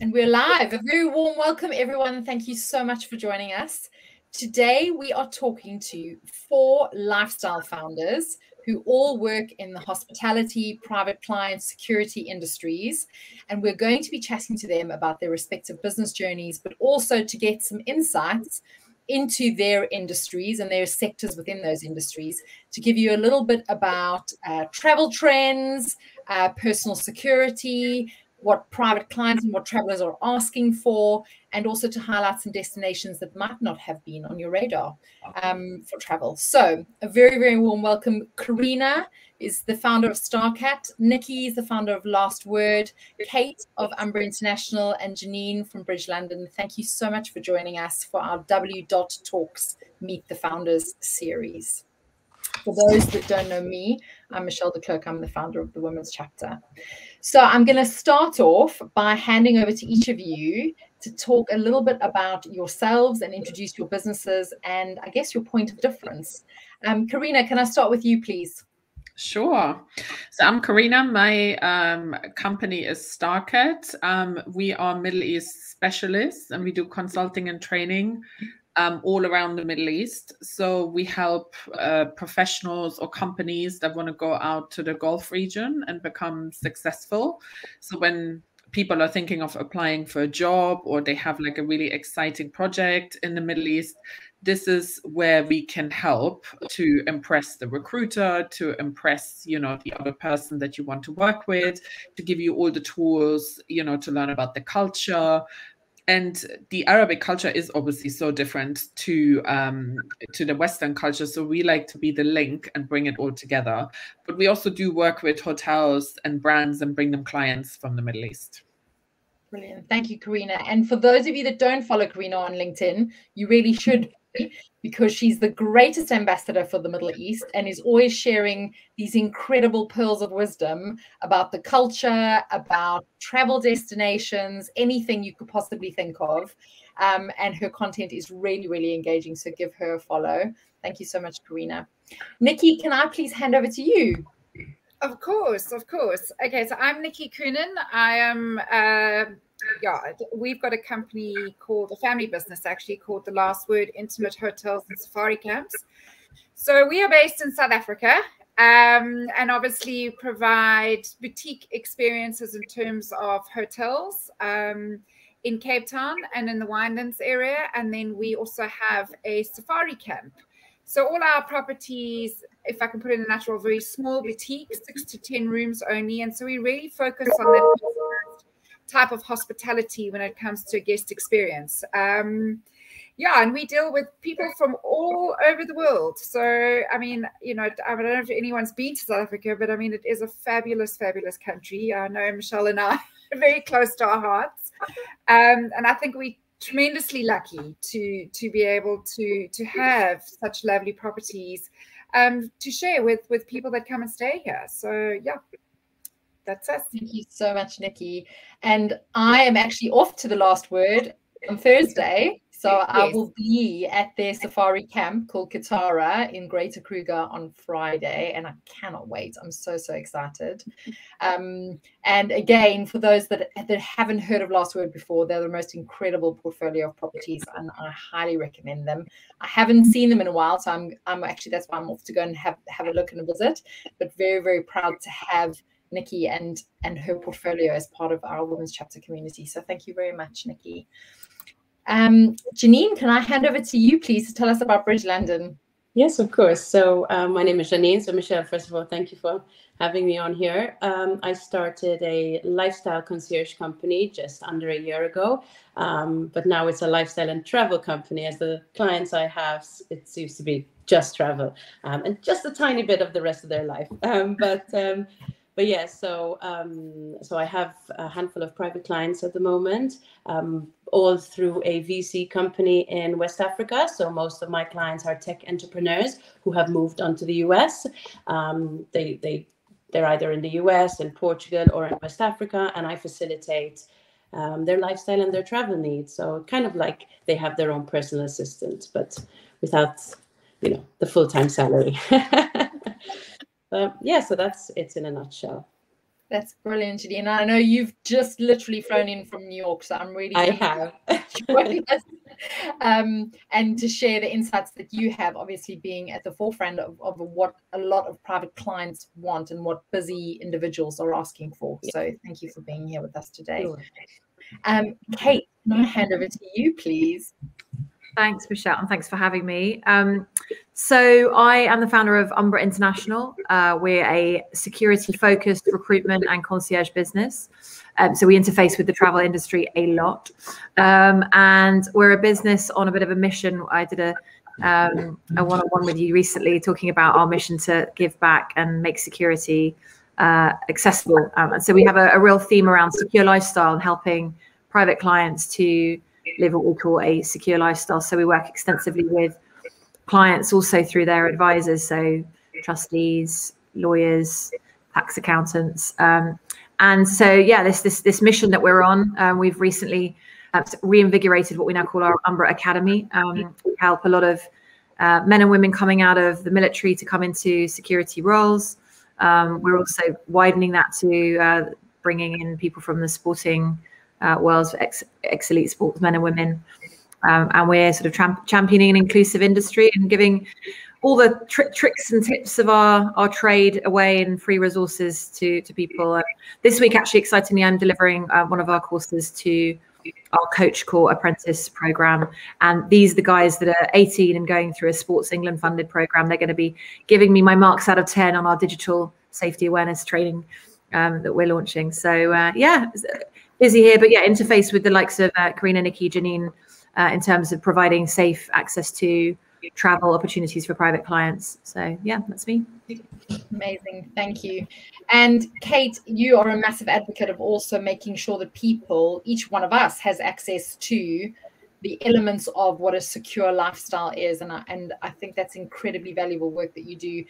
And we're live. A very warm welcome, everyone. Thank you so much for joining us. Today, we are talking to 4 lifestyle founders who all work in the hospitality, private client, security industries. And we're going to be chatting to them about their respective business journeys, but also to get some insights into their industries and their sectors within those industries, to give you a little bit about travel trends, personal security, what private clients and what travelers are asking for, and also to highlight some destinations that might not have been on your radar for travel. So a very, very warm welcome. Corina is the founder of Starcat. Nicky is the founder of Last Word. Kate of UMBRA International, and Janine from Bridge London. Thank you so much for joining us for our W.Talks Meet the Founders series. For those that don't know me, I'm Michelle de Klerk. I'm the founder of the Women's Chapter. So I'm going to start off by handing over to each of you to talk a little bit about yourselves and introduce your businesses and I guess your point of difference. Corina, can I start with you, please? Sure. So I'm Corina. My company is Starcat. We are Middle East specialists and we do consulting and training all around the Middle East. So we help professionals or companies that want to go out to the Gulf region and become successful. So when people are thinking of applying for a job or they have like a really exciting project in the Middle East, this is where we can help to impress the recruiter, to impress, the other person that you want to work with, to give you all the tools, to learn about the culture. And the Arabic culture is obviously so different to the Western culture. So we like to be the link and bring it all together. But we also do work with hotels and brands and bring them clients from the Middle East. Brilliant. Thank you, Corina. And for those of you that don't follow Corina on LinkedIn, you really should, because she's the greatest ambassador for the Middle East and is always sharing these incredible pearls of wisdom about the culture, about travel destinations, anything you could possibly think of. And her content is really, really engaging. So give her a follow. Thank you so much, Corina. Nicky, can I please hand over to you? Of course. Okay, so I'm Nicky Coenen. I am, we've got a company called, a family business actually, called The Last Word Intimate Hotels and Safari Camps. So we are based in South Africa and obviously provide boutique experiences in terms of hotels in Cape Town and in the Winelands area. And then we also have a safari camp. So all our properties, if I can put it in a natural, very small boutique, 6 to 10 rooms only. And so we really focus on that type of hospitality when it comes to guest experience. And we deal with people from all over the world. So, I mean, I don't know if anyone's been to South Africa, but I mean, it is a fabulous, fabulous country. I know Michelle and I are very close to our hearts. And I think we tremendously lucky to be able to have such lovely properties to share with people that come and stay here. So that's us. Thank you so much, Nicky. And I am actually off to the Last Word on Thursday. So yes. I will be at their safari camp called Kitara in Greater Kruger on Friday, and I cannot wait. I'm so excited. And again, for those that haven't heard of Last Word before, they're the most incredible portfolio of properties, and I highly recommend them. I haven't seen them in a while, so I'm actually, that's why I'm off to go and have a look and a visit. But very, very proud to have Nicky and her portfolio as part of our Women's Chapter community. So thank you very much, Nicky. Janine, can I hand over to you, please, to tell us about Bridge London? Yes, of course. So my name is Janine. So Michelle, first of all, thank you for having me on here. I started a lifestyle concierge company just under a year ago, but now it's a lifestyle and travel company. As the clients I have, it seems to be just travel and just a tiny bit of the rest of their life. But yeah, so I have a handful of private clients at the moment, all through a VC company in West Africa. So most of my clients are tech entrepreneurs who have moved on to the US. They're either in the US, in Portugal, or in West Africa, and I facilitate their lifestyle and their travel needs. So kind of like they have their own personal assistant, but without, the full-time salary. So that's it in a nutshell. That's brilliant, Janine. I know you've just literally flown in from New York, so I'm really I have. joining us, and to share the insights that you have, obviously being at the forefront of what a lot of private clients want and what busy individuals are asking for. Yeah. So thank you for being here with us today. Sure. Kate, can I hand over to you, please? Thanks, Michelle, and thanks for having me. So I am the founder of UMBRA International. We're a security-focused recruitment and concierge business. So we interface with the travel industry a lot. And we're a business on a bit of a mission. I did a one-on-one with you recently talking about our mission to give back and make security accessible. And so we have a real theme around secure lifestyle and helping private clients to live what we call a secure lifestyle. So we work extensively with clients also through their advisors, so trustees, lawyers, tax accountants. And so, yeah, this mission that we're on, we've recently reinvigorated what we now call our UMBRA Academy. We help a lot of men and women coming out of the military to come into security roles. We're also widening that to bringing in people from the sporting worlds, ex-elite sportsmen and women. And we're sort of championing an inclusive industry and giving all the tricks and tips of our trade away and free resources to people. This week, actually, excitingly, I'm delivering one of our courses to our Coach Core Apprentice program. And these are the guys that are 18 and going through a Sports England funded program. They're going to be giving me my marks out of 10 on our digital safety awareness training that we're launching. So yeah, busy here, but yeah, interface with the likes of Corina, Nicky, Janine, in terms of providing safe access to travel opportunities for private clients. So yeah, that's me. Amazing, thank you. And Kate, you are a massive advocate of also making sure that people, each one of us, has access to the elements of what a secure lifestyle is. And I think that's incredibly valuable work that you do,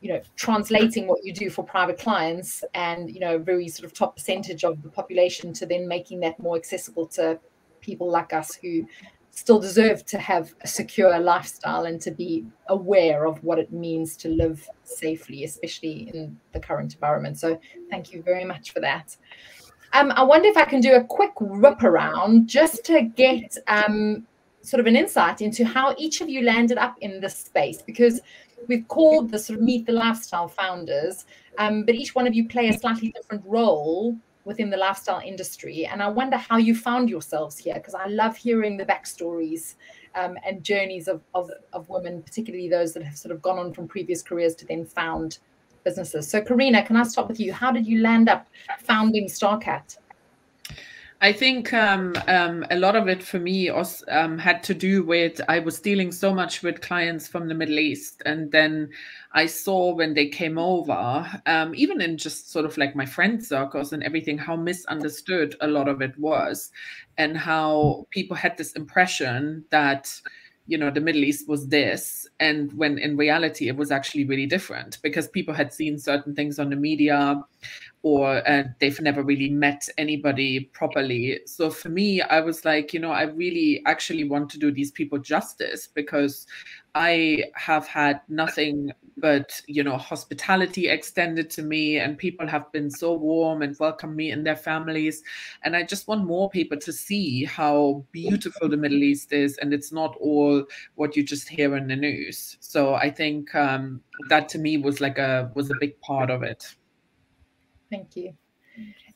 you know, translating what you do for private clients and, you know, a very sort of top percentage of the population to then making that more accessible to people like us who still deserve to have a secure lifestyle and to be aware of what it means to live safely, especially in the current environment. So thank you very much for that. I wonder if I can do a quick whip around just to get sort of an insight into how each of you landed up in this space, because we've called the sort of Meet the Lifestyle Founders, but each one of you play a slightly different role within the lifestyle industry. And I wonder how you found yourselves here, because I love hearing the backstories and journeys of women, particularly those that have sort of gone on from previous careers to then found businesses. So Corina, can I start with you? How did you land up founding StarCat? I think a lot of it for me also, had to do with I was dealing so much with clients from the Middle East. And then I saw when they came over, even in just sort of like my friend circles and everything, how misunderstood a lot of it was and how people had this impression that, you know, the Middle East was this, and when in reality it was actually really different because people had seen certain things on the media or they've never really met anybody properly. So for me, I was like, you know, I really actually want to do these people justice because I have had nothing but, you know, hospitality extended to me, and people have been so warm and welcomed me and their families. And I just want more people to see how beautiful the Middle East is, and it's not all what you just hear in the news. So I think that to me was like was a big part of it. Thank you.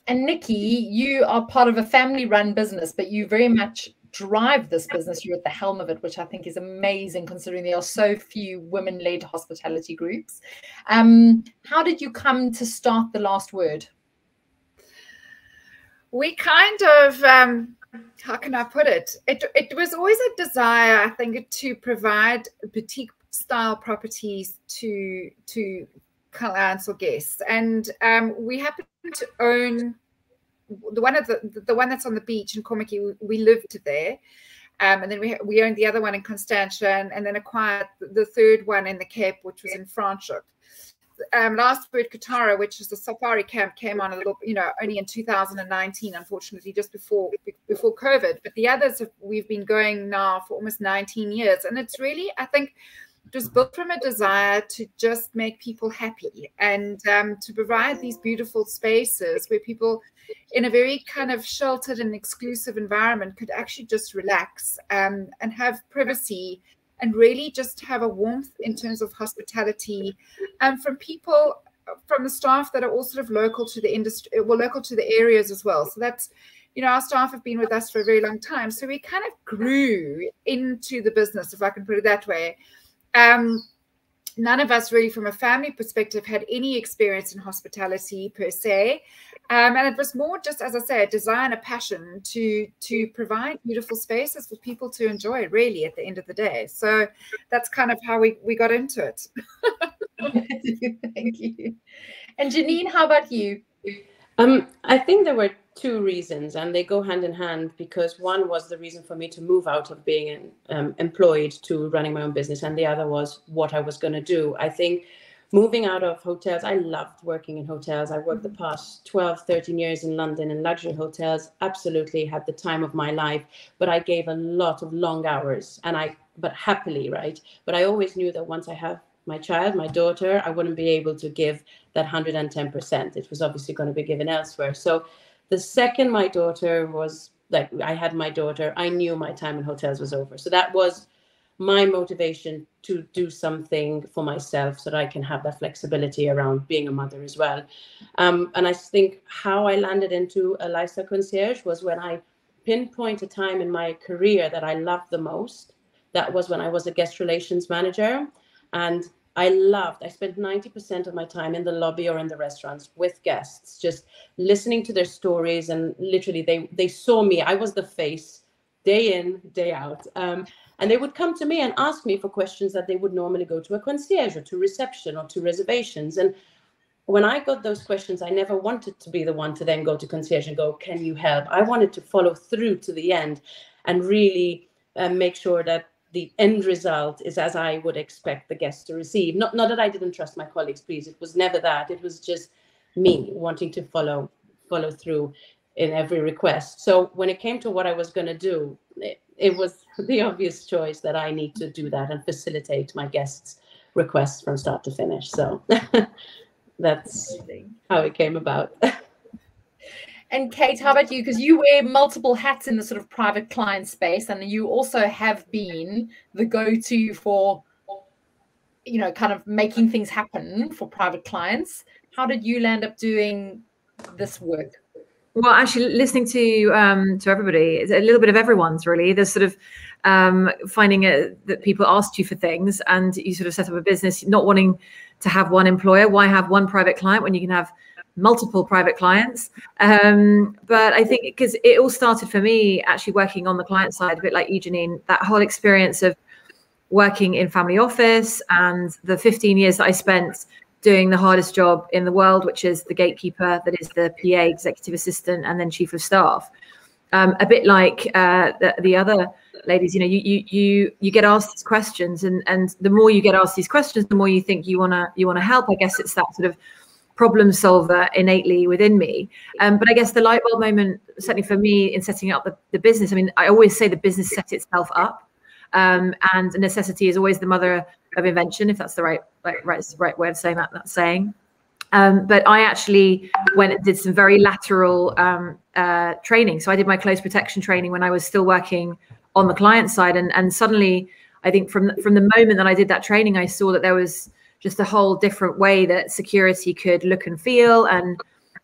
And Nicky, you are part of a family-run business, but you very much drive this business. You're at the helm of it, which I think is amazing considering there are so few women-led hospitality groups. How did you come to start The Last Word? We kind of, how can I put it? It was always a desire, I think, to provide boutique-style properties to clients or guests, and we happen to own the one that's on the beach in Kommetjie. We lived there, and then we owned the other one in Constantia, and then acquired the third one in the Cape, which was in Franschhoek. Last Word Katara, which is the safari camp, came on a little, you know, only in 2019, unfortunately, just before COVID. But the others we've been going now for almost 19 years, and it's really, I think, it was built from a desire to just make people happy and to provide these beautiful spaces where people in a very kind of sheltered and exclusive environment could actually just relax and have privacy and really just have a warmth in terms of hospitality from people, from the staff that are all sort of local to the industry, well, local to the areas as well. So that's, you know, our staff have been with us for a very long time. So we kind of grew into the business, if I can put it that way. None of us really from a family perspective had any experience in hospitality per se. And it was more just, as I say, a desire and a passion to provide beautiful spaces for people to enjoy really at the end of the day. So that's kind of how we got into it. Thank you. And Janine, how about you? I think there were two reasons, and they go hand in hand, because one was the reason for me to move out of being employed to running my own business, and the other was what I was going to do. I think moving out of hotels, I loved working in hotels. I worked the past 12, 13 years in London in luxury hotels, absolutely had the time of my life, but I gave a lot of long hours, but happily, right? But I always knew that once I have my child, my daughter, I wouldn't be able to give that 110%. It was obviously going to be given elsewhere. So the second my daughter was, like, I had my daughter, I knew my time in hotels was over. So that was my motivation to do something for myself so that I can have that flexibility around being a mother as well. And I think how I landed into a lifestyle concierge was when I pinpoint a time in my career that I loved the most. That was when I was a guest relations manager. And I spent 90% of my time in the lobby or in the restaurants with guests, just listening to their stories. And literally they saw me. I was the face day in, day out. And they would come to me and ask me for questions that they would normally go to a concierge or to reception or to reservations. And when I got those questions, I never wanted to be the one to then go to concierge and go, can you help? I wanted to follow through to the end and really make sure that the end result is as I would expect the guests to receive. Not that I didn't trust my colleagues, please. It was never that. It was just me wanting to follow through in every request. So when it came to what I was going to do, it was the obvious choice that I need to do that and facilitate my guests' requests from start to finish. So that's how it came about. And Kate, how about you? Because you wear multiple hats in the sort of private client space, and you also have been the go-to for, you know, kind of making things happen for private clients. How did you land up doing this work? Well, actually, listening to everybody, it's a little bit of everyone's really. There's sort of finding that people asked you for things, and you sort of set up a business, not wanting to have one employer. Why have one private client when you can have multiple private clients? But I think because it all started for me actually working on the client side, a bit like you, Janine, that whole experience of working in family office and the 15 years that I spent doing the hardest job in the world, which is the gatekeeper, that is the PA, executive assistant, and then chief of staff. A bit like the other ladies, you know, you get asked these questions, and the more you get asked these questions, the more you think you wanna help. I guess it's that sort of problem solver innately within me. But I guess the light bulb moment, certainly for me in setting up the business, I mean, I always say the business set itself up, and necessity is always the mother of invention, if that's the right way of saying that saying. But I actually went and did some very lateral training. So I did my close protection training when I was still working on the client side. And suddenly, I think from the moment that I did that training, I saw that there was just a whole different way that security could look and feel, and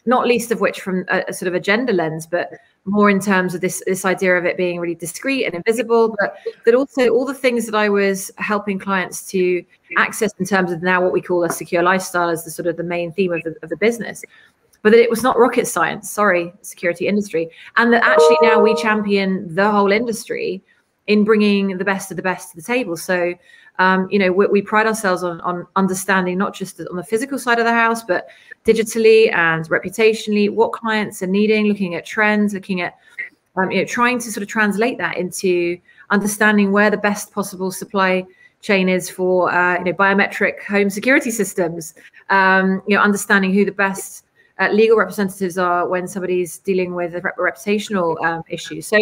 not least of which from a sort of a gender lens, but more in terms of this idea of it being really discreet and invisible, but that also all the things that I was helping clients to access in terms of now what we call a secure lifestyle as the sort of the main theme of the business, but that it was not rocket science, security industry. And that actually now we champion the whole industry in bringing the best of the best to the table. So, you know, we pride ourselves on understanding not just on the physical side of the house, but digitally and reputationally what clients are needing, looking at trends, looking at, you know, trying to sort of translate that into understanding where the best possible supply chain is for, you know, biometric home security systems, you know, understanding who the best legal representatives are when somebody's dealing with a reputational issue. So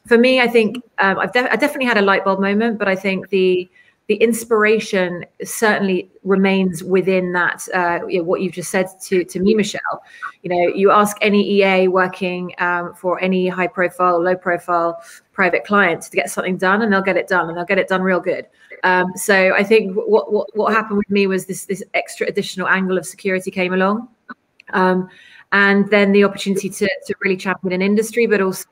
for me, I think I definitely had a light bulb moment, but I think the the inspiration certainly remains within that, what you've just said to me, Michelle. You ask any EA working for any high profile, low profile private client to get something done, and they'll get it done, and they'll get it done real good. So I think what happened with me was this extra additional angle of security came along. And then the opportunity to really champion an industry, but also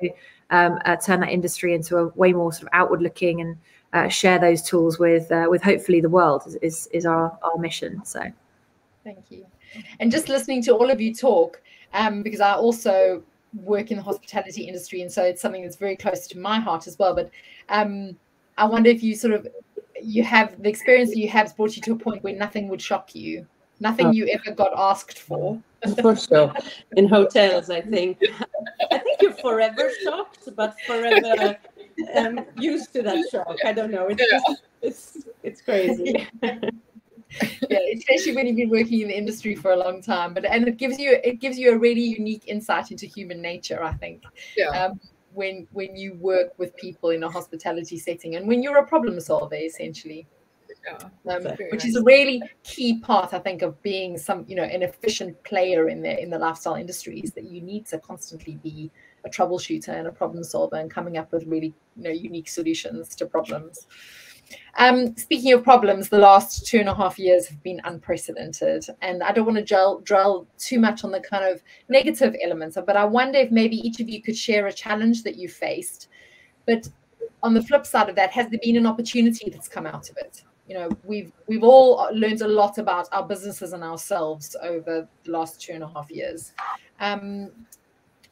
turn that industry into a way more sort of outward looking, and share those tools with hopefully the world is our mission. So thank you. And just listening to all of you talk, because I also work in the hospitality industry, and so it's something that's very close to my heart as well. But I wonder if you have the experience that you have brought you to a point where nothing would shock you, nothing you ever got asked for. For sure. In hotels, I think you're forever shocked, but forever used to that shock. I don't know. It's crazy. Yeah, especially when you've been working in the industry for a long time. And it gives you a really unique insight into human nature, I think. Yeah. When you work with people in a hospitality setting, and when you're a problem solver, essentially. Which is a really key part, I think, of being an efficient player in the lifestyle industries, that you need to constantly be a troubleshooter and a problem solver and coming up with really unique solutions to problems. Speaking of problems, the last 2.5 years have been unprecedented, and I don't want to drill too much on the kind of negative elements, but I wonder if maybe each of you could share a challenge that you faced, but on the flip side of that, has there been an opportunity that's come out of it? We've all learned a lot about our businesses and ourselves over the last 2.5 years. Can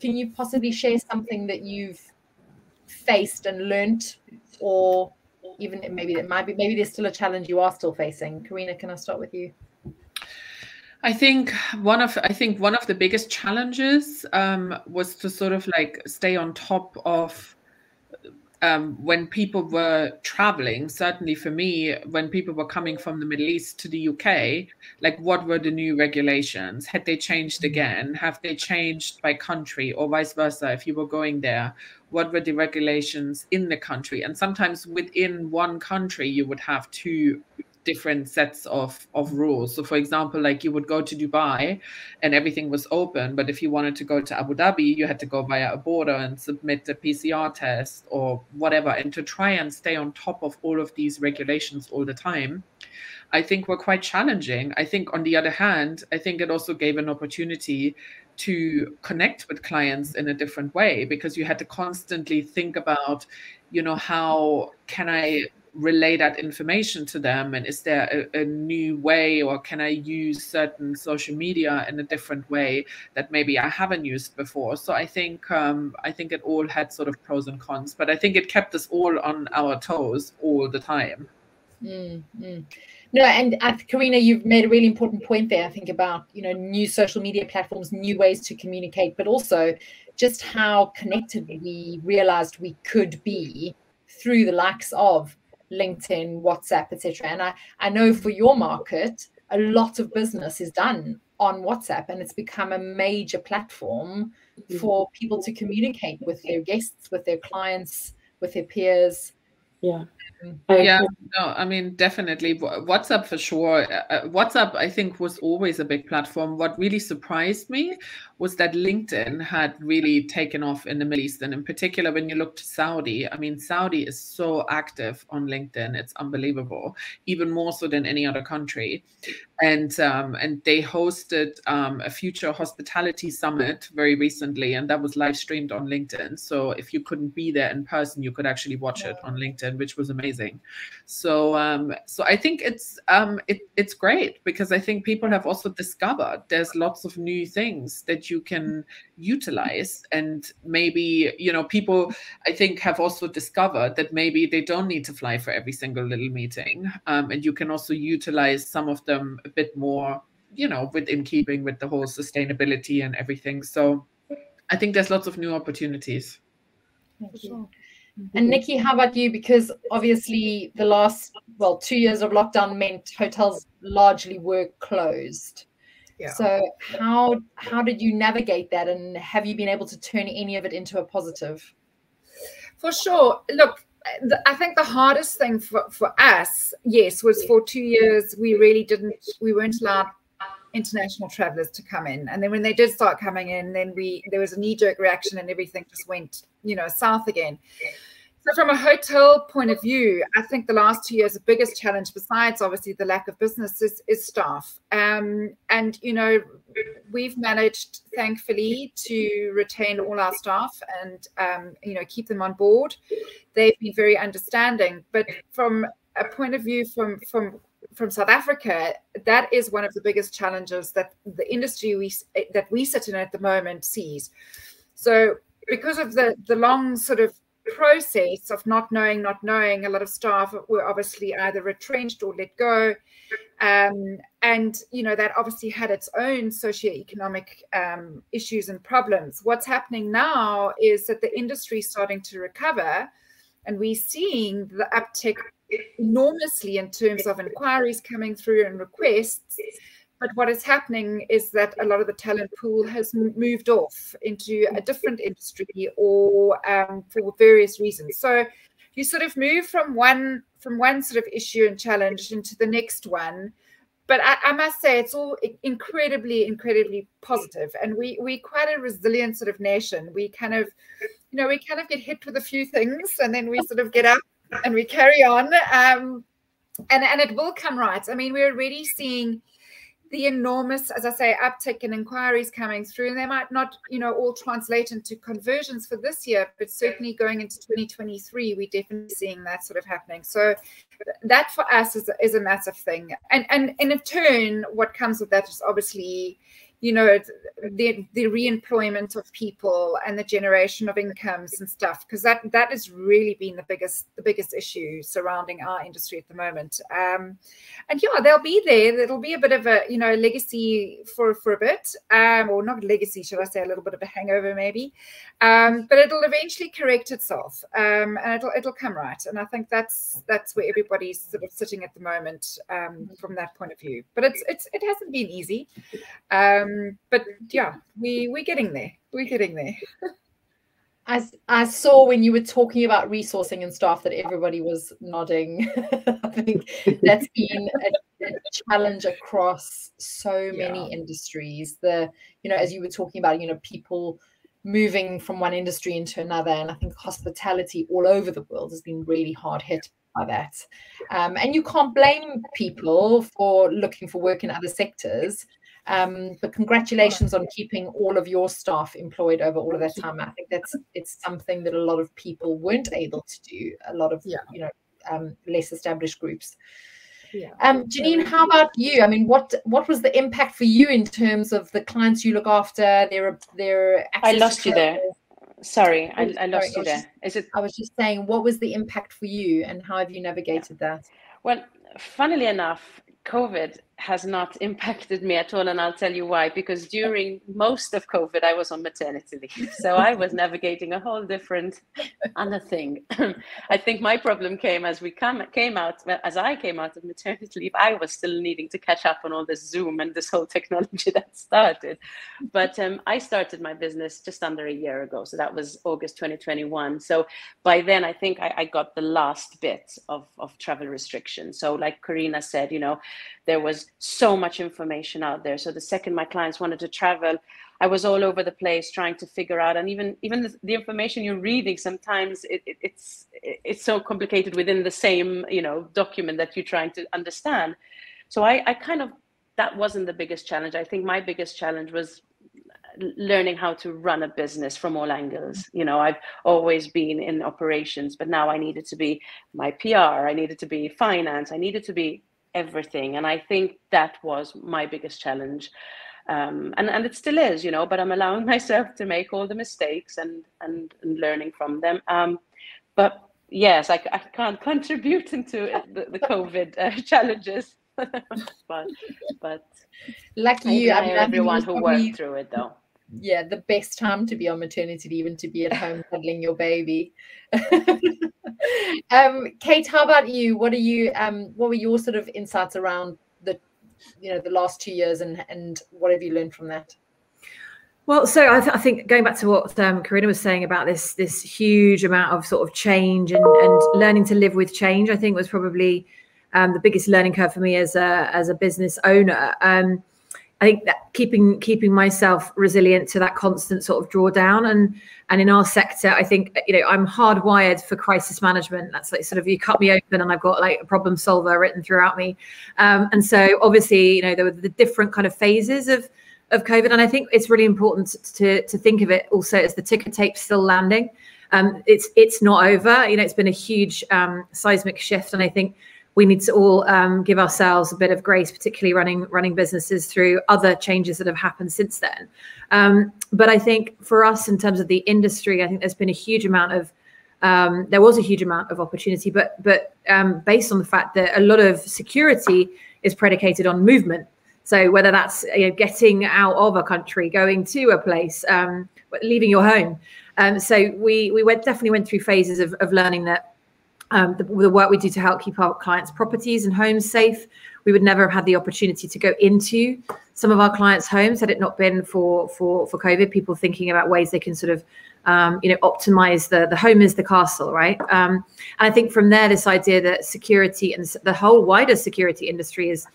you possibly share something that you've faced and learned, or even maybe there's still a challenge you are still facing? Corina, can I start with you? I think one of the biggest challenges was to sort of stay on top of when people were traveling. Certainly for me, when people were coming from the Middle East to the UK, what were the new regulations? Had they changed again? Have they changed by country, or vice versa? If you were going there, what were the regulations in the country? And sometimes within one country, you would have two different sets of rules. So for example, you would go to Dubai and everything was open, but if you wanted to go to Abu Dhabi, you had to go via a border and submit a PCR test or whatever. And to try and stay on top of all of these regulations all the time, I think were quite challenging. I think on the other hand, I think it also gave an opportunity to connect with clients in a different way, because you had to constantly think about, how can I relay that information to them, and is there a new way, or can I use certain social media in a different way that maybe I haven't used before? So I think it all had sort of pros and cons, but I think it kept us all on our toes all the time. No, and Corina, you've made a really important point there, I think, about new social media platforms, new ways to communicate, but also just how connected we realized we could be through the likes of LinkedIn, WhatsApp, etc. And I know for your market, a lot of business is done on WhatsApp, and it's become a major platform for people to communicate with their guests, with their clients, with their peers. Yeah. No, I mean, definitely WhatsApp for sure. WhatsApp, I think, was always a big platform. What really surprised me was that LinkedIn had really taken off in the Middle East, and in particular, when you look to Saudi. I mean, Saudi is so active on LinkedIn; it's unbelievable, even more so than any other country. And they hosted a future hospitality summit very recently, and that was live streamed on LinkedIn. So if you couldn't be there in person, you could actually watch it on LinkedIn, which was amazing. So I think it's great, because I think people have also discovered there's lots of new things that you can utilize, and maybe people, I think, have also discovered that maybe they don't need to fly for every single little meeting, and you can also utilize some of them a bit more, within keeping with the whole sustainability and everything. So I think there's lots of new opportunities. Thank you. And Nicky, how about you? Because obviously the last 2 years of lockdown meant hotels largely were closed. Yeah. So how did you navigate that, and have you been able to turn any of it into a positive? For sure. Look, I think the hardest thing for us, yes, was for 2 years we weren't allowed international travelers to come in, and then when they did start coming in, then there was a knee-jerk reaction and everything just went south again. So from a hotel point of view, I think the last 2 years, the biggest challenge, besides obviously the lack of business, is staff. And, we've managed, thankfully, to retain all our staff and, keep them on board. They've been very understanding. But from a point of view from South Africa, that is one of the biggest challenges that the industry that we sit in at the moment sees. So because of the long sort of process of not knowing, a lot of staff were obviously either retrenched or let go, and that obviously had its own socioeconomic issues and problems. What's happening now is that the industry is starting to recover, and we're seeing the uptick enormously in terms of inquiries coming through and requests. But what is happening is that a lot of the talent pool has moved off into a different industry or for various reasons. So you sort of move from one sort of issue and challenge into the next one. But I must say it's all incredibly, incredibly positive. And we're quite a resilient sort of nation. We kind of get hit with a few things and then we sort of get up and we carry on. And it will come right. I mean, we're already seeing the enormous, as I say, uptick in inquiries coming through, and they might not, all translate into conversions for this year, but certainly going into 2023, we're definitely seeing that sort of happening. So that for us is a massive thing. And in turn, what comes with that is obviously, the re-employment of people and the generation of incomes and stuff, because that has really been the biggest issue surrounding our industry at the moment. And they'll be there. It'll be a bit of a legacy for a bit, or not legacy, should I say, a little bit of a hangover maybe. But it'll eventually correct itself, and it'll come right. And I think that's where everybody's sort of sitting at the moment, from that point of view. But it hasn't been easy. But yeah, we're getting there. We're getting there. As I saw when you were talking about resourcing and staff that everybody was nodding. I think that's been a challenge across so many industries. As you were talking about, people moving from one industry into another, and I think hospitality all over the world has been really hard hit by that. And you can't blame people for looking for work in other sectors. But congratulations on keeping all of your staff employed over all of that time. I think it's something that a lot of people weren't able to do. A lot of less established groups. Yeah. Janine, how about you? I mean, what was the impact for you in terms of the clients you look after? Their I lost you there. Sorry, I lost you there. I was just saying, what was the impact for you, and how have you navigated that? Well, funnily enough, COVID has not impacted me at all, and I'll tell you why. Because during most of COVID, I was on maternity leave, so I was navigating a whole different other thing. I think my problem came as I came out of maternity leave. I was still needing to catch up on all this Zoom and this whole technology that started. But I started my business just under a year ago, so that was August 2021. So by then, I think I got the last bit of travel restrictions. So like Corina said, there was so much information out there. So the second my clients wanted to travel, I was all over the place trying to figure out, and even the information you're reading, sometimes it's so complicated within the same document that you're trying to understand. So I kind of, that wasn't the biggest challenge. I think my biggest challenge was learning how to run a business from all angles. I've always been in operations, but now I needed to be my PR, I needed to be finance, I needed to be everything. And I think that was my biggest challenge. And it still is, but I'm allowing myself to make all the mistakes and learning from them. But yes, I can't contribute into the COVID challenges. but lucky you, everyone who worked through it though. Yeah, the best time to be on maternity leave and to be at home cuddling your baby. Kate, how about you? What were your sort of insights around the last 2 years, and what have you learned from that? Well, so I think going back to what Corina was saying about this huge amount of sort of change and learning to live with change, I think was probably the biggest learning curve for me as a business owner. I think that keeping myself resilient to that constant sort of drawdown, and in our sector, I think, you know, I'm hardwired for crisis management. That's like sort of, you cut me open and I've got like a problem solver written throughout me. And so obviously, you know, there were the different kind of phases of COVID, and I think it's really important to think of it also as the ticker tape still landing. It's not over. You know, it's been a huge seismic shift, and I think we need to all give ourselves a bit of grace, particularly running businesses through other changes that have happened since then. But I think for us, in terms of the industry, I think there's been a huge amount of there was a huge amount of opportunity, but based on the fact that a lot of security is predicated on movement. So whether that's, you know, getting out of a country, going to a place, leaving your home. So we definitely went through phases of learning that the work we do to help keep our clients' properties and homes safe, we would never have had the opportunity to go into some of our clients' homes had it not been for COVID. People thinking about ways they can sort of you know, optimize the home is the castle, right? And I think from there, this idea that security and the whole wider security industry is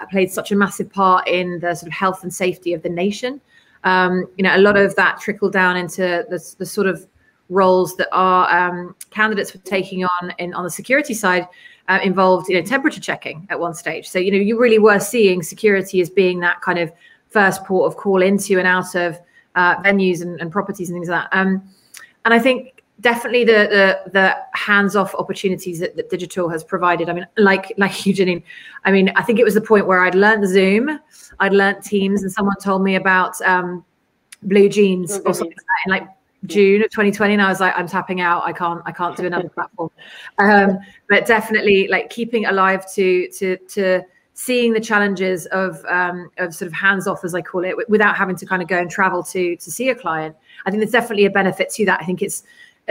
played such a massive part in the sort of health and safety of the nation. You know, a lot of that trickled down into the sort of roles that our candidates were taking on the security side, involved, you know, temperature checking at one stage. So, you know, you really were seeing security as being that kind of first port of call into and out of venues and properties and things like that. And I think definitely the hands-off opportunities that digital has provided. I mean, like you, Janine, I mean, I think it was the point where I'd learned Zoom, I'd learned Teams, and someone told me about Blue Jeans or something like that in like June of 2020, and I was like, I'm tapping out. I can't do another platform. But definitely, like, keeping alive to seeing the challenges of sort of hands off, as I call it, without having to kind of go and travel to see a client. I think there's definitely a benefit to that. I think it's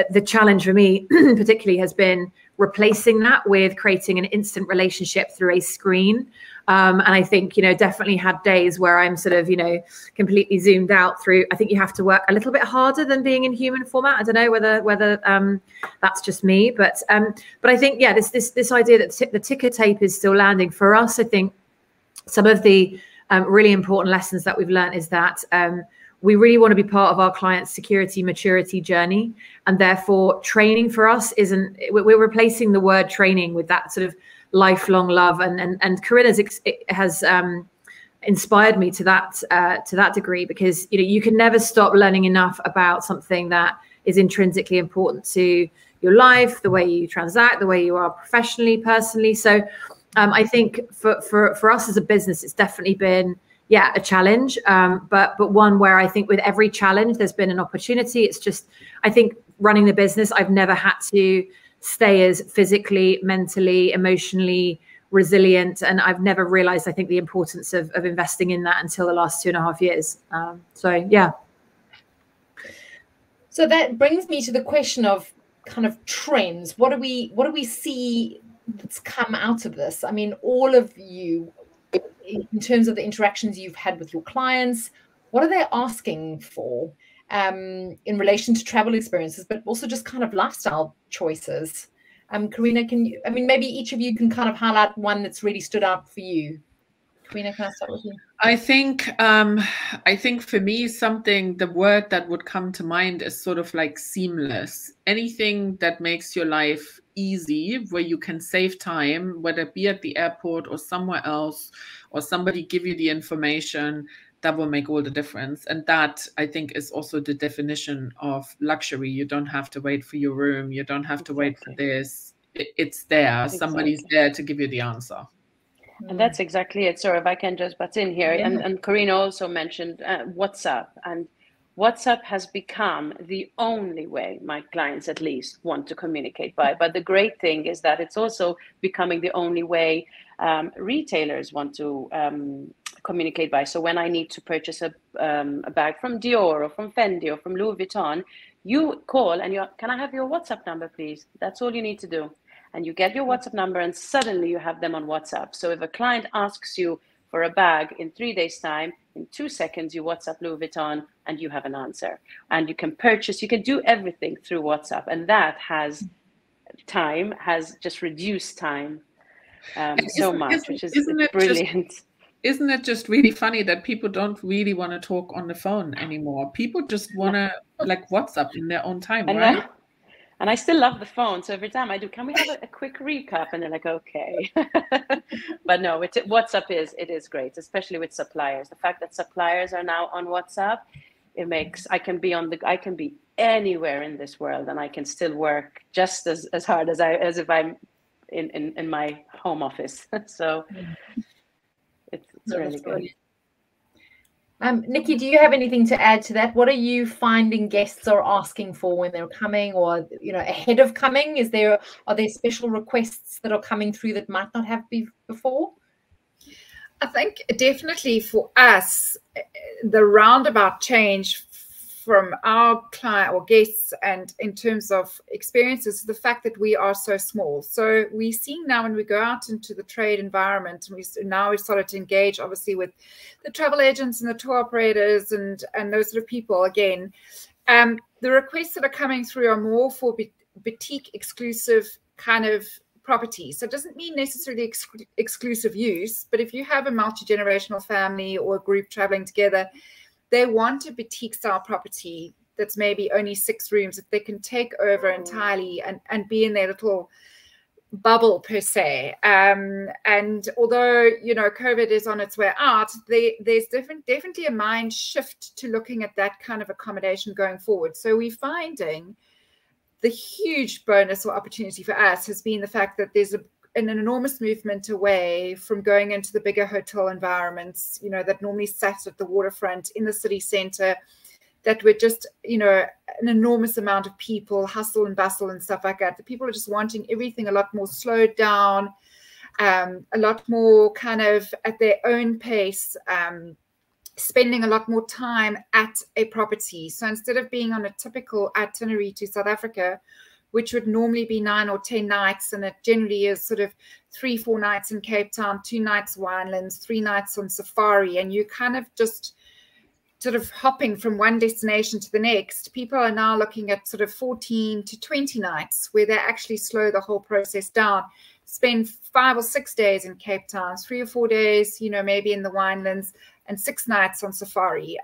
the challenge for me particularly has been replacing that with creating an instant relationship through a screen. And I think, you know, definitely had days where I'm sort of, you know, completely zoomed out through. I think you have to work a little bit harder than being in human format. I don't know whether that's just me, but I think, yeah, this idea that the ticker tape is still landing for us. I think some of the really important lessons that we've learned is that we really want to be part of our clients' security maturity journey, and therefore training for us isn't. We're replacing the word training with that sort of lifelong love, and Corina has inspired me to that degree, because, you know, you can never stop learning enough about something that is intrinsically important to your life, the way you transact, the way you are professionally, personally. So I think for us as a business, it's definitely been, yeah, a challenge, but one where I think with every challenge there's been an opportunity. It's just, I think running the business, I've never had to stay as physically, mentally, emotionally resilient, and I've never realized, I think, the importance of investing in that until the last 2.5 years. So yeah. So that brings me to the question of kind of trends. What do we see that's come out of this? I mean, all of you, in terms of the interactions you've had with your clients, what are they asking for in relation to travel experiences, but also just kind of lifestyle choices? Corina, maybe each of you can kind of highlight one that's really stood out for you. Corina, can I start with you? I think for me, the word that would come to mind is sort of like seamless. Anything that makes your life easy, where you can save time, whether it be at the airport or somewhere else, or somebody give you the information, that will make all the difference. And that, I think, is also the definition of luxury. You don't have to wait for your room. You don't have to wait for this. It's there. Exactly. Somebody's there to give you the answer. And that's exactly it. So if I can just butt in here, and Corina also mentioned WhatsApp, and WhatsApp has become the only way my clients at least want to communicate by. But the great thing is that it's also becoming the only way retailers want to communicate by. So when I need to purchase a bag from Dior or from Fendi or from Louis Vuitton, you call and can I have your WhatsApp number, please? That's all you need to do. And you get your WhatsApp number, and suddenly you have them on WhatsApp. So if a client asks you for a bag in 3 days' time, in 2 seconds, you WhatsApp Louis Vuitton and you have an answer. And you can purchase, you can do everything through WhatsApp. And that has just reduced time so much, which is brilliant. Isn't it just really funny that people don't really want to talk on the phone anymore? People just want to like WhatsApp in their own time, right? And I still love the phone. So every time I do, can we have a quick recap? And they're like, okay. But no, WhatsApp is great, especially with suppliers. The fact that suppliers are now on WhatsApp, it makes, I can be anywhere in this world and I can still work just as hard as if I'm in my home office. So it's really good. Nicky, do you have anything to add to that? What are you finding guests are asking for when they're coming, or ahead of coming? Are there special requests that are coming through that might not have been before? I think definitely for us, the roundabout change from our client or guests and in terms of experiences, the fact that we are so small. So we see now when we go out into the trade environment, and now we've started to engage obviously with the travel agents and the tour operators and those sort of people again. The requests that are coming through are more for boutique exclusive kind of properties. So it doesn't mean necessarily exclusive use, but if you have a multi-generational family or a group traveling together, they want a boutique style property that's maybe only 6 rooms that they can take over entirely and be in their little bubble per se. And although, COVID is on its way out, there's definitely a mind shift to looking at that kind of accommodation going forward. So we're finding the huge bonus or opportunity for us has been the fact that there's an enormous movement away from going into the bigger hotel environments, that normally sat at the waterfront in the city center, that were just, an enormous amount of people, hustle and bustle and stuff like that. The people are just wanting everything a lot more slowed down, a lot more kind of at their own pace, spending a lot more time at a property. So instead of being on a typical itinerary to South Africa, which would normally be 9 or 10 nights, and it generally is sort of 3-4 nights in Cape Town, 2 nights winelands, 3 nights on safari, and you kind of just sort of hopping from one destination to the next. People are now looking at sort of 14 to 20 nights where they actually slow the whole process down, spend 5 or 6 days in Cape Town, 3 or 4 days, maybe in the winelands, and 6 nights on safari.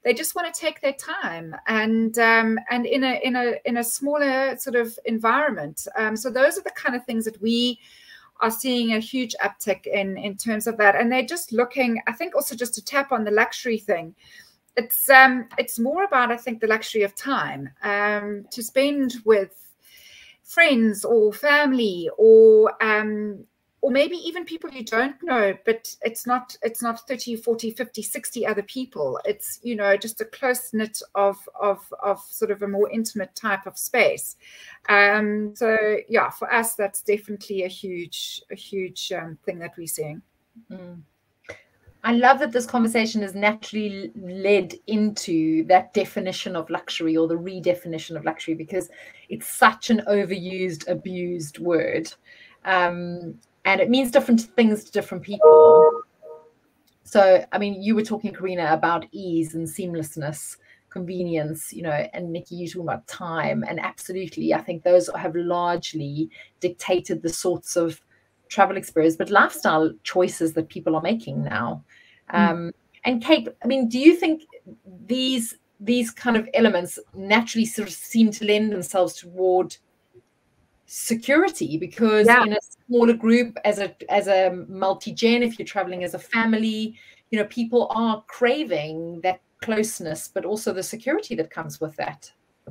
They just want to take their time and in a smaller sort of environment. So those are the kind of things that we are seeing a huge uptick in terms of that. And they're just looking, I think, also just to tap on the luxury thing. It's more about, I think, the luxury of time to spend with friends or family or maybe even people you don't know, but it's not 30, 40, 50, 60 other people. It's, just a close knit of sort of a more intimate type of space. So yeah, for us, that's definitely a huge thing that we're seeing. I love that this conversation has naturally led into that definition of luxury, or the redefinition of luxury, because it's such an overused, abused word. And it means different things to different people. So, I mean, you were talking, Corina, about ease and seamlessness, convenience, and Nicky, you talking about time. And absolutely, I think those have largely dictated the sorts of travel experience, but lifestyle choices that people are making now. And Kate, I mean, do you think these kind of elements naturally sort of seem to lend themselves toward security? Because in a smaller group, as a multi-gen, if you're traveling as a family, people are craving that closeness, but also the security that comes with that.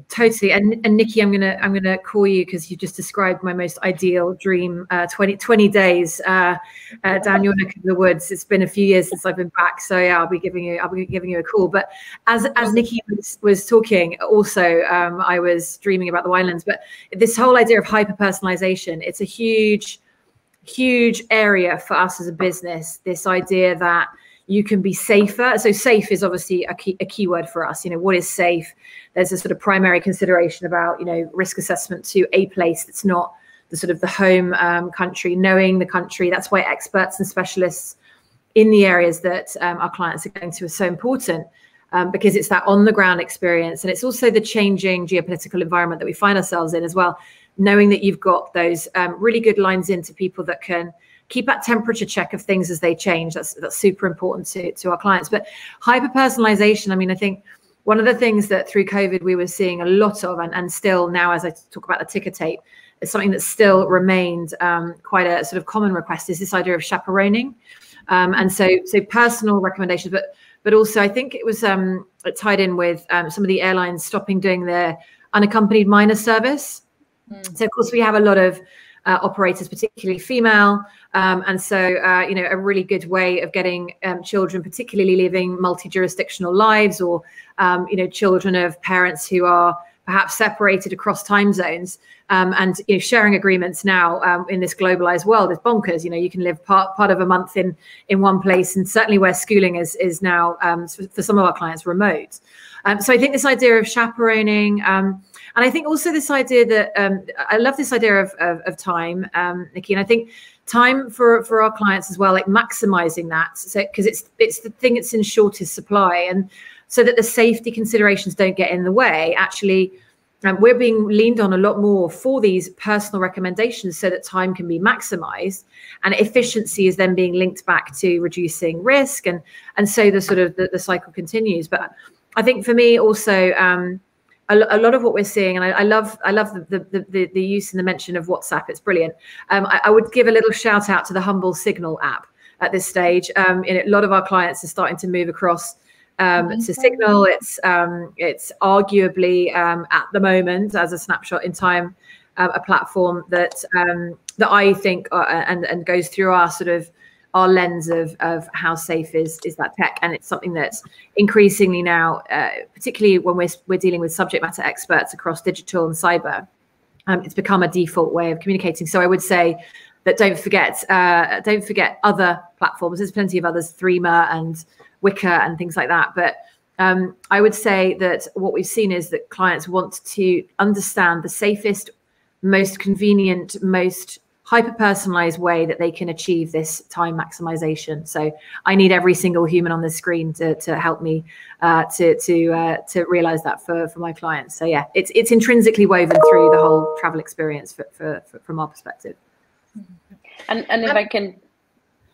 Totally. And Nicky, I'm gonna call you because you just described my most ideal dream 20 days down your neck of the woods. It's been a few years since I've been back, so yeah, I'll be giving you a call. But as Nicky was talking, also I was dreaming about the winelands. But this whole idea of hyper personalization, it's a huge area for us as a business. This idea that you can be safer. So safe is obviously a key word for us. What is safe? There's a sort of primary consideration about, risk assessment to a place that's not the sort of the home country, knowing the country. That's why experts and specialists in the areas that our clients are going to are so important. Because it's that on the ground experience, and it's also the changing geopolitical environment that we find ourselves in as well. Knowing that you've got those really good lines into people that can keep that temperature check of things as they change. That's super important to our clients. But hyper personalization, I mean, I think one of the things that through COVID we were seeing a lot of, and still now as I talk about the ticker tape, is something that still remained quite a sort of common request, is this idea of chaperoning. And so personal recommendations, but also I think it was tied in with some of the airlines stopping doing their unaccompanied minor service. So of course we have a lot of operators, particularly female, and so a really good way of getting children, particularly living multi-jurisdictional lives, or children of parents who are perhaps separated across time zones, and sharing agreements now in this globalized world is bonkers. You can live part of a month in one place, and certainly where schooling is now for some of our clients remote. So I think this idea of chaperoning, and I think also this idea that I love this idea of time, Nicky, and I think time for our clients as well, like maximizing that, so because it's the thing that's in shortest supply, and so that the safety considerations don't get in the way. Actually, we're being leaned on a lot more for these personal recommendations so that time can be maximized, and efficiency is then being linked back to reducing risk, and so the sort of the cycle continues. But I think for me also, a lot of what we're seeing, and I love the use and the mention of WhatsApp. It's brilliant. I would give a little shout out to the Humble Signal app at this stage. A lot of our clients are starting to move across to Signal. It's arguably at the moment, as a snapshot in time, a platform that I think and goes through our sort of our lens of how safe is that tech. And it's something that's increasingly now, particularly when we're dealing with subject matter experts across digital and cyber, it's become a default way of communicating. So I would say that don't forget other platforms. There's plenty of others, Threema and Wicker and things like that. But I would say that what we've seen is that clients want to understand the safest, most convenient, most hyper-personalized way that they can achieve this time maximization. So I need every single human on the screen to help me to realize that for my clients. So yeah, it's intrinsically woven through the whole travel experience from our perspective. And if I can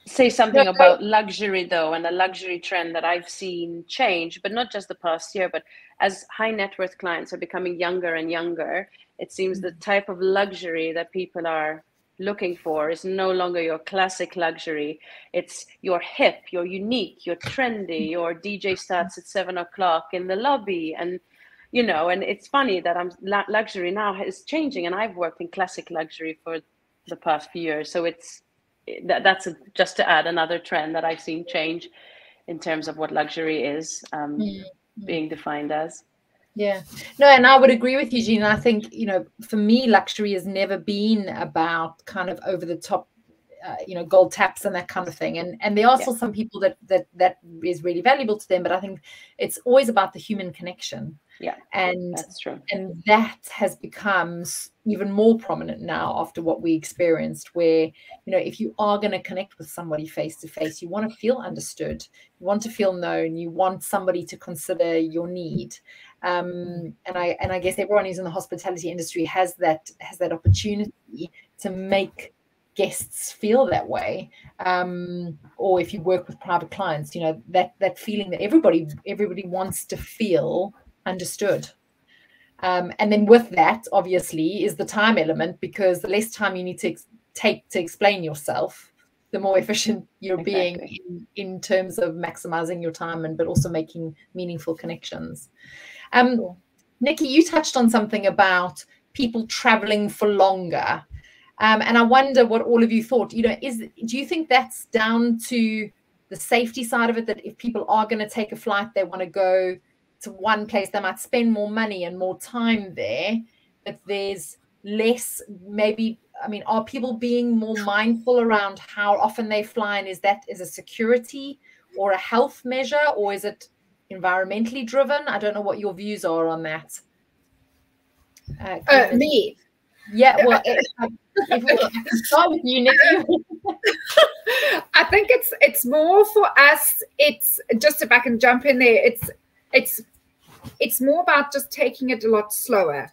say something about luxury though, and a luxury trend that I've seen change, but not just the past year, but as high net worth clients are becoming younger and younger, it seems the type of luxury that people are looking for is no longer your classic luxury. It's you're hip, you're unique, you're trendy, your DJ starts at 7 o'clock in the lobby, and and it's funny that luxury now is changing, and I've worked in classic luxury for the past few years, so that's just to add another trend that I've seen change in terms of what luxury is being defined as. Yeah, no, and I would agree with you, Janine. I think, for me, luxury has never been about kind of over the top, gold taps and that kind of thing. And there are still some people that is really valuable to them, but I think it's always about the human connection. Yeah, and that's true. And that has become even more prominent now after what we experienced, where, if you are going to connect with somebody face to face, you want to feel understood, you want to feel known, you want somebody to consider your need. And I guess everyone who's in the hospitality industry has that opportunity to make guests feel that way. Or if you work with private clients, that feeling that everybody wants to feel understood. And then with that, obviously, is the time element, because the less time you need to take to explain yourself, the more efficient you're being in terms of maximizing your time, but also making meaningful connections. Nicky, you touched on something about people traveling for longer. And I wonder what all of you thought. Do you think that's down to the safety side of it, that if people are going to take a flight, they want to go to one place, they might spend more money and more time there, that there's less, maybe, are people being more mindful around how often they fly, and is that a security or a health measure, or is it environmentally driven? I don't know what your views are on that. Me? Yeah, well, if we can start with you, Nicky. I think it's more for us. It's just, if I can jump in there, it's more about just taking it a lot slower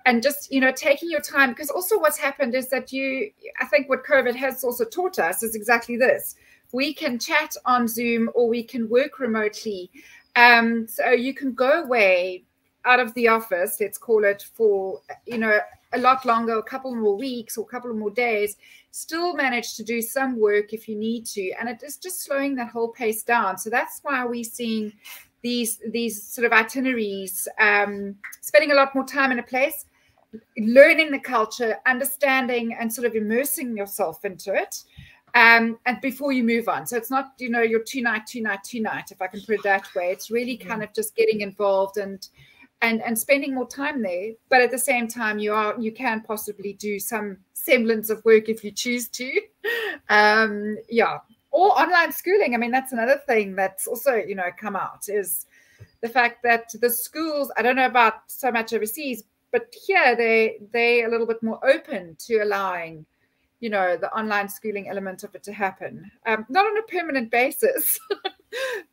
and just, you know, taking your time. Because also what's happened is that I think what COVID has also taught us is exactly this. We can chat on Zoom or we can work remotely. So you can go away out of the office, let's call it, for, you know, a lot longer, a couple more weeks or a couple more days, still manage to do some work if you need to. And it is just slowing that whole pace down. So that's why we're seeing these sort of itineraries, spending a lot more time in a place, learning the culture, understanding and sort of immersing yourself into it. And before you move on. So it's not, you know, your two night, if I can put it that way. It's really kind of just getting involved and spending more time there. But at the same time, you can possibly do some semblance of work if you choose to. Yeah. Or online schooling. I mean, that's another thing that's also, you know, come out, is the fact that the schools, I don't know about so much overseas, but here they're a little bit more open to allowing, you know, the online schooling element of it to happen. Not on a permanent basis,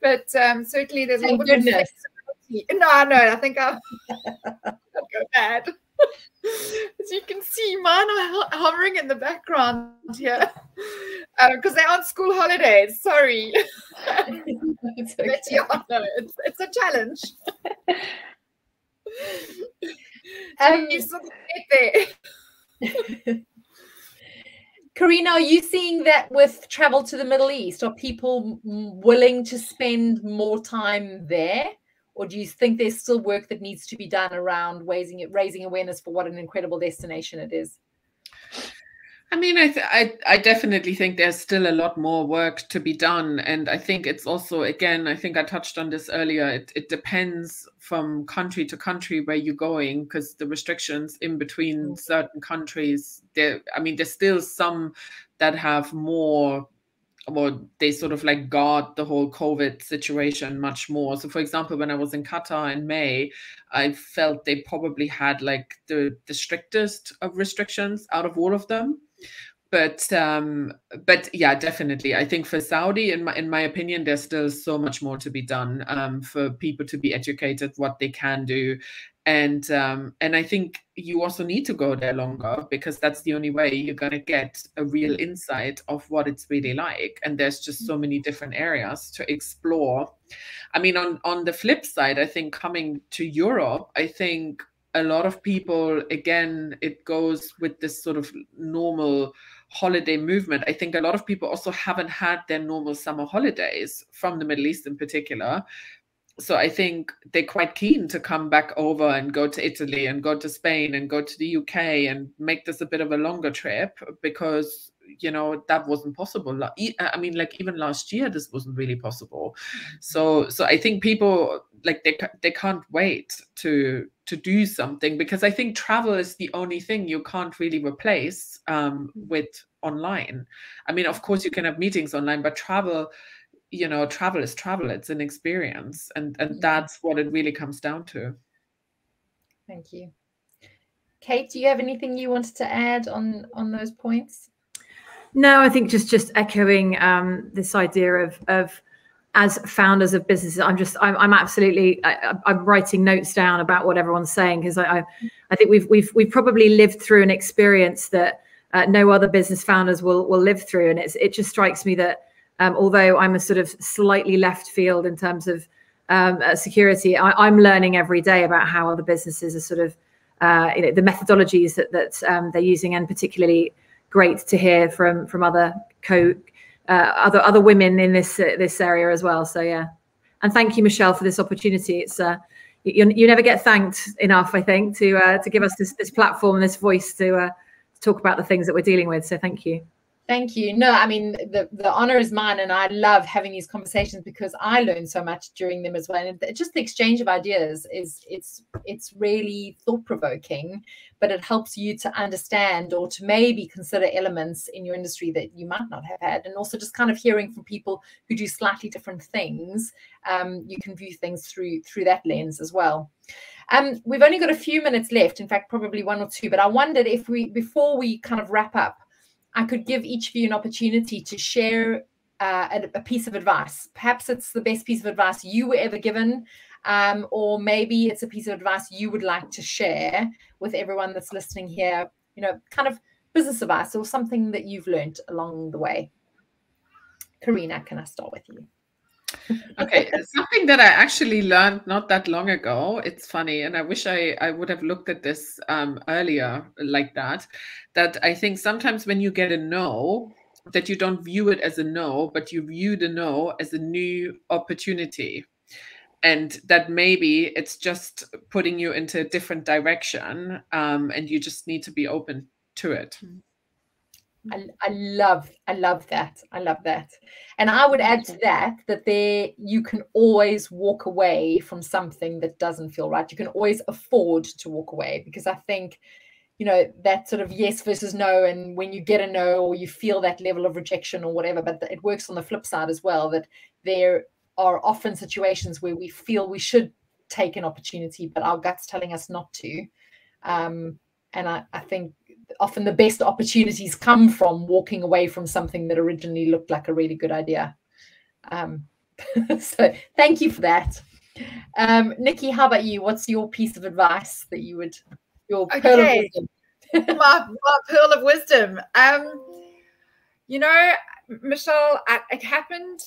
but certainly there's a little bit of flexibility. No, I think I'll go bad. As you can see, mine are hovering in the background here because they're on school holidays. Sorry. It's okay. But yeah, no, it's a challenge. You sort of get there. Corina, are you seeing that with travel to the Middle East? Are people willing to spend more time there? Or do you think there's still work that needs to be done around raising awareness for what an incredible destination it is? I mean, I definitely think there's still a lot more work to be done. And I think it's also, again, I think I touched on this earlier, it depends from country to country where you're going, because the restrictions in between certain countries, there's still some that have more, or they sort of like guard the whole COVID situation much more. So for example, when I was in Qatar in May, I felt they probably had like the strictest of restrictions out of all of them. But yeah, definitely. I think for Saudi, in my opinion, there's still so much more to be done for people to be educated what they can do. And I think you also need to go there longer, because that's the only way you're going to get a real insight of what it's really like. And there's just so many different areas to explore. I mean, on the flip side, I think coming to Europe, I think a lot of people, again, it goes with this sort of normal holiday movement. I think a lot of people also haven't had their normal summer holidays from the Middle East in particular. So I think they're quite keen to come back over and go to Italy and go to Spain and go to the UK and make this a bit of a longer trip, because, you know, that wasn't possible. I mean, like even last year, this wasn't really possible. So I think people, like, they can't wait to do something, because I think travel is the only thing you can't really replace with online. I mean, of course you can have meetings online, but travel, you know, travel is travel. It's an experience, and that's what it really comes down to. Thank you. Kate, do you have anything you wanted to add on those points? No, I think just echoing this idea of as founders of businesses, I'm absolutely, I'm writing notes down about what everyone's saying, because I think we've probably lived through an experience that no other business founders will live through, and it just strikes me that although I'm a sort of slightly left field in terms of security, I'm learning every day about how other businesses are sort of the methodologies that they're using, and particularly great to hear from other other women in this area as well. So yeah, and thank you, Michelle, for this opportunity. It's you never get thanked enough, I think, to give us this platform and this voice to talk about the things that we're dealing with. So thank you. Thank you. No, I mean, the honor is mine, and I love having these conversations because I learn so much during them as well. And just the exchange of ideas it's really thought-provoking, but it helps you to understand or to maybe consider elements in your industry that you might not have had. And also just kind of hearing from people who do slightly different things, you can view things through that lens as well. We've only got a few minutes left, in fact, probably one or two, but I wondered if before we kind of wrap up, I could give each of you an opportunity to share a piece of advice. Perhaps it's the best piece of advice you were ever given, or maybe it's a piece of advice you would like to share with everyone that's listening here, kind of business advice or something that you've learned along the way. Corina, can I start with you? Okay, something that I actually learned not that long ago. It's funny, and I wish I would have looked at this earlier like that. That I think sometimes when you get a no, that you don't view it as a no, but you view the no as a new opportunity. And that maybe it's just putting you into a different direction, and you just need to be open to it. I love that. I love that. And I would add to that you can always walk away from something that doesn't feel right. You can always afford to walk away, because I think, that sort of yes versus no, and when you get a no or you feel that level of rejection or whatever, but it works on the flip side as well, that there are often situations where we feel we should take an opportunity, but our gut's telling us not to. And I think often the best opportunities come from walking away from something that originally looked like a really good idea. So thank you for that. Nicky, how about you? What's your piece of advice that you would, your pearl of wisdom? my pearl of wisdom. Michelle, it happened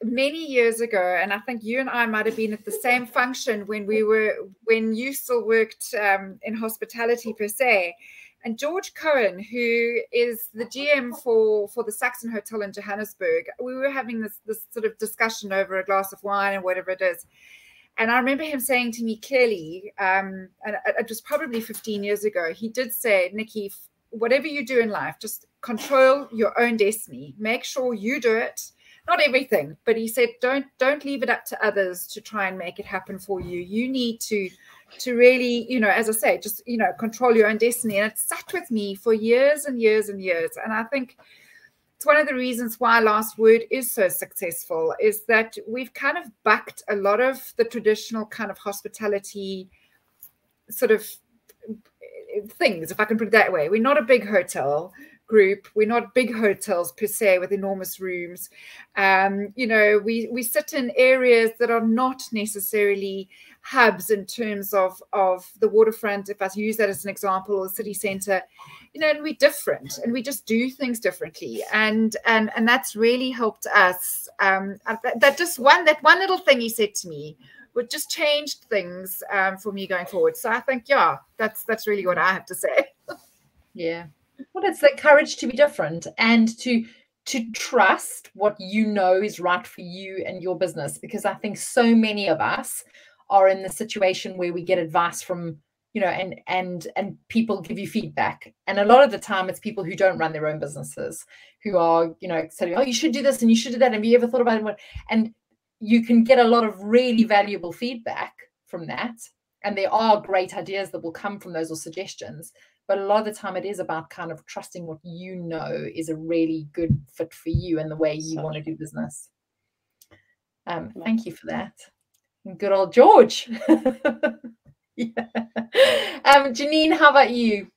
many years ago, and I think you and I might have been at the same function when you still worked in hospitality per se. And George Coen, who is the GM for the Saxon Hotel in Johannesburg, we were having this sort of discussion over a glass of wine and whatever it is. And I remember him saying to me clearly, and it was probably 15 years ago, he did say, Nicky, whatever you do in life, just control your own destiny. Make sure you do it. Not everything, but he said, don't leave it up to others to try and make it happen for you. You need to really, as I say, just, control your own destiny. And it sat with me for years and years and years. And I think it's one of the reasons why Last Word is so successful, is that we've kind of bucked a lot of the traditional kind of hospitality sort of things, if I can put it that way. We're not a big hotel group. We're not big hotels per se with enormous rooms. We sit in areas that are not necessarily hubs in terms of the waterfront, if I use that as an example, or the city centre, and we're different and we just do things differently. And that's really helped us. That one little thing he said to me would just change things for me going forward. So I think, that's really what I have to say. Yeah. Well, it's the courage to be different and to trust what is right for you and your business, because I think so many of us are in the situation where we get advice from, and people give you feedback. And a lot of the time it's people who don't run their own businesses who are, saying, oh, you should do this and you should do that. Have you ever thought about it? And you can get a lot of really valuable feedback from that. And there are great ideas that will come from those or suggestions. But a lot of the time it is about kind of trusting what is a really good fit for you and the way you want to do business. Thank you for that. And good old George. Yeah. Janine, how about you?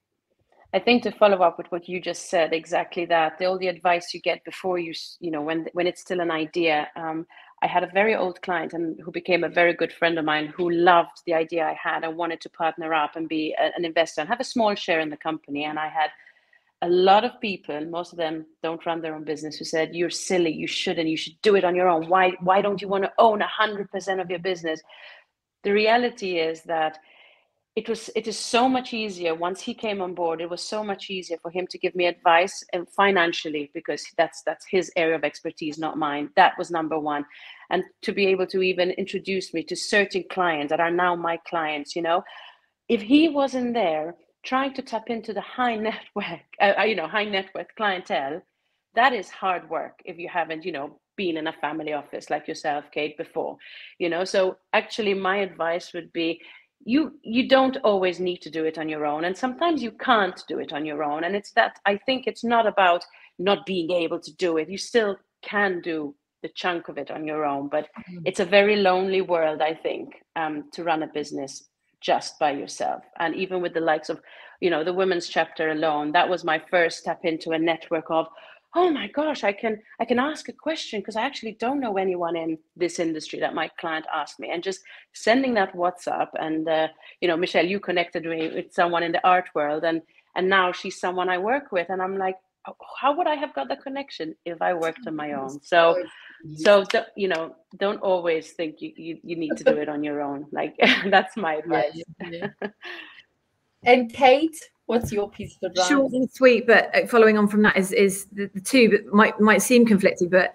I think to follow up with what you just said, exactly that. All the advice you get before when it's still an idea. I had a very old client who became a very good friend of mine, who loved the idea I had and wanted to partner up and be an investor and have a small share in the company. And I had a lot of people, most of them don't run their own business, who said, you're silly, you should do it on your own. Why don't you want to own 100% of your business? The reality is that it is so much easier once he came on board. It was so much easier for him to give me advice and financially, because that's his area of expertise, not mine. That was number one. And to be able to even introduce me to certain clients that are now my clients, if he wasn't there trying to tap into the high net worth clientele, that is hard work if you haven't, been in a family office like yourself, Kate, before, So actually my advice would be, you don't always need to do it on your own, and sometimes you can't do it on your own. And I think it's not about not being able to do it. You still can do the chunk of it on your own, but it's a very lonely world, I think, to run a business just by yourself. And even with the likes of, the women's chapter alone, that was my first step into a network of oh my gosh, I can ask a question because I actually don't know anyone in this industry that my client asked me. And just sending that WhatsApp, and Michelle, you connected me with someone in the art world, and now she's someone I work with, and I'm like, oh, how would I have got the connection if I worked on my own? So don't always think you need to do it on your own. Like, that's my advice. Yeah. And Kate, what's your piece of advice? Short and sweet, but following on from that is the two that might seem conflicting, but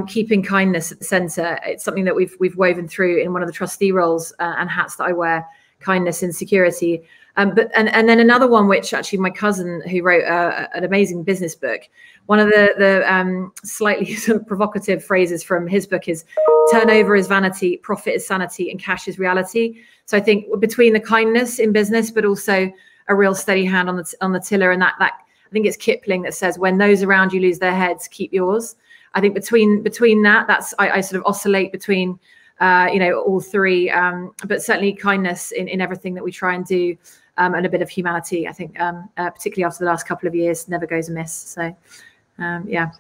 keeping kindness at the center. It's something that we've woven through in one of the trustee roles and hats that I wear, kindness and security. But then another one, which actually my cousin, who wrote an amazing business book, one of the slightly sort of provocative phrases from his book is turnover is vanity, profit is sanity, and cash is reality. So I think between the kindness in business, but also a real steady hand on the tiller, and that I think it's Kipling that says, when those around you lose their heads, keep yours. I think between that, I sort of oscillate between all three, but certainly kindness in everything that we try and do, and a bit of humanity. I think particularly after the last couple of years, never goes amiss. So yeah.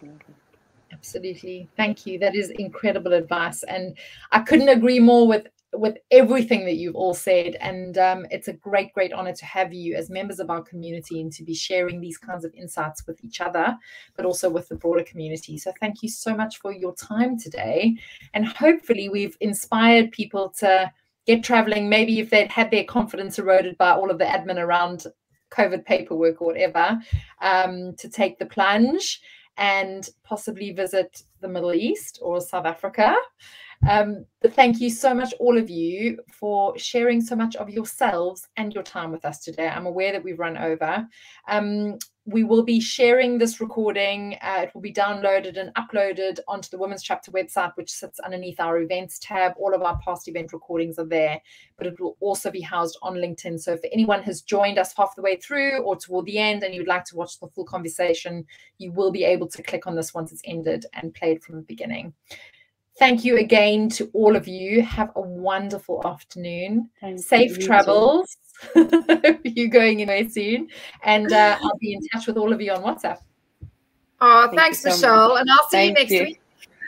Absolutely. Thank you. That is incredible advice, and I couldn't agree more with everything that you've all said. And it's a great honor to have you as members of our community and to be sharing these kinds of insights with each other, but also with the broader community. So thank you so much for your time today, and hopefully we've inspired people to get traveling, maybe if they'd had their confidence eroded by all of the admin around COVID paperwork or whatever, to take the plunge and possibly visit the Middle East or South Africa. But thank you so much, all of you, for sharing so much of yourselves and your time with us today. I'm aware that we've run over. We will be sharing this recording. It will be downloaded and uploaded onto the Women's Chapter website, which sits underneath our events tab. All of our past event recordings are there, but it will also be housed on LinkedIn. So if anyone has joined us half the way through or toward the end and you'd like to watch the full conversation, you will be able to click on this once it's ended and play it from the beginning. Thank you again to all of you. Have a wonderful afternoon. Safe travels. You're going away soon. And I'll be in touch with all of you on WhatsApp. Oh, thanks, Michelle. And I'll see you next week.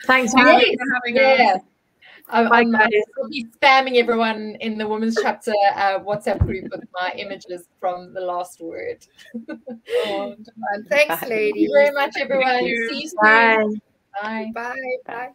Thanks for having us. I'll be spamming everyone in the Women's Chapter WhatsApp group with my images from the last word. Thanks, ladies. Thank you very much, everyone. See you soon. Bye. Bye. Bye. Bye.